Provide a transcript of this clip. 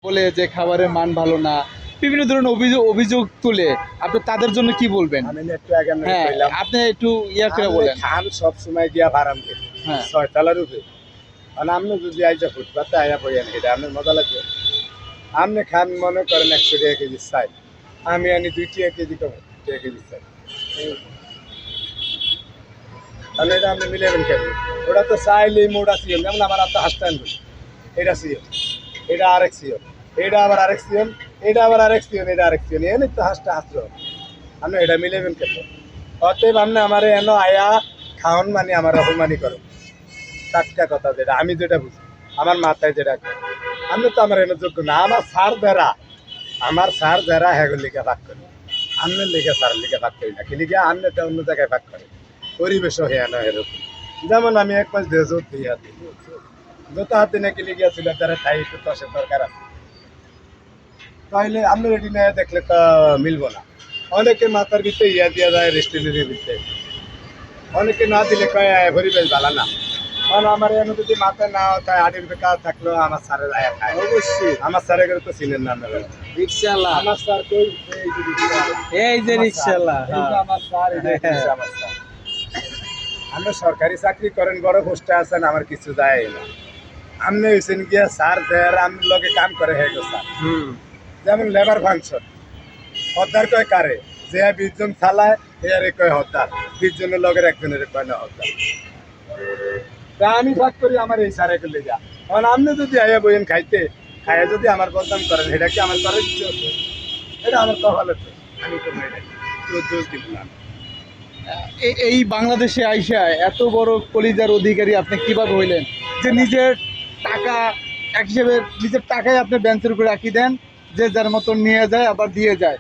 বলে যে খাবারের মান ভালো না, বিভিন্ন ধরনের অভিযোগ তুলে, আপনি তাদের জন্য কি বলবেন? আমি না একটু আগে হ্যাঁ, কইলাম আপনি একটু ইয়া করে বলেন। খান সব সময় গিয়া বারাম গেল হ্যাঁ। 6 তলার উপরে। আর আপনি যদি আইজা ফুটপাতে আয়া বইয়েন এটা আপনার মজা লাগবে। আপনি খান মনে করেন 100 টাকা কেজি চাই, আমি আনি 2 টাকা কেজি কম 2 টাকা কেজি চাই। তাহলে এটা আপনি মিলাবেন কেন? ওটা তো চাইলেই মোটা সিএম, যেমন আমার আপনার হাসতেন এটা সিএম, এটা আরেক সিএম, এটা আবার আরেক সিএম, এটা আবার আরেক সিএম, এটা আরেক সিএম, এনে তো হাসতে হাসলো। আপনি এটা মিলাবেন কেন? অতএব আপনি আমার এনো আয়া খাওন মানে আমার অপমানি করো। টাটকা কথা যেটা আমি যেটা বুঝি, আমার মাথায় যেটা আমি তো আমার এনে যোগ্য না। আমার স্যার যারা হ্যাগোর লিখে ভাগ করে, আন্নের লিখে স্যার লিখে ভাগ করি না, কি লিখে আন্নেটা অন্য জায়গায় ভাগ করে, পরিবেশও হ্যাঁ না এরকম। যেমন আমি এক মাস দিয়ে জোর দিয়ে হাতি যত হাতে নাকি লিখিয়াছিল তারা তাই একটু তসের দরকার আছে, তাহলে আপনি রেডি না দেখলে তো মিলবো না। অনেকে মাথার ভিতরে ইয়া দিয়া যায় রেস্টুরেন্টের ভিতরে, অনেকে না দিলে কয় পরিবেশ ভালো না। কারণ আমার এনে যদি মাথায় না থাকে আটির বেকার থাকলেও আমার স্যারের আয়া খায় অবশ্যই। আমার স্যারের করে তো চিনেন না আপনারা। রিকশাওয়ালা, আমার স্যার কই এই যে রিকশাওয়ালা। এই যে আমার রিকশাওয়ালা, স্যার, এই যে আমার স্যার, এই যে রিকশা আমার স্যার। আপনি সরকারি চাকরি করেন, বড় পোস্টে আছেন, আমার কিছু যায় না। আপনি হয়েছেন গিয়া স্যার যারা আপনার লগে কাম করে হয়ে গো স্যার। যেমন লেবার ফাংশন হদ্দার কয় কারে, যে 20 জন চালায় এরে কয় হদ্দার, 20 জনের লগের একজনের কয় না হদ্দার। তা আমি ভাগ করি আমার এই স্যারে করলে যা, কারণ আপনি যদি আইয়া বইয়েন খাইতে খাইয়া যদি আমার বদনাম করেন, এটা কি আমার করার ইচ্ছে হচ্ছে? এটা আমার কপালে তো, আমি তো এটা কেউ দোষ দিব না। এই বাংলাদেশে আইসা এত বড় কলিজার অধিকারী আপনি কিভাবে হইলেন যে নিজের টাকা এক হিসেবে নিজের টাকায় আপনি বেঞ্চের উপরে রাখি দেন, যে যার মতন নিয়ে যায় আবার দিয়ে যায়?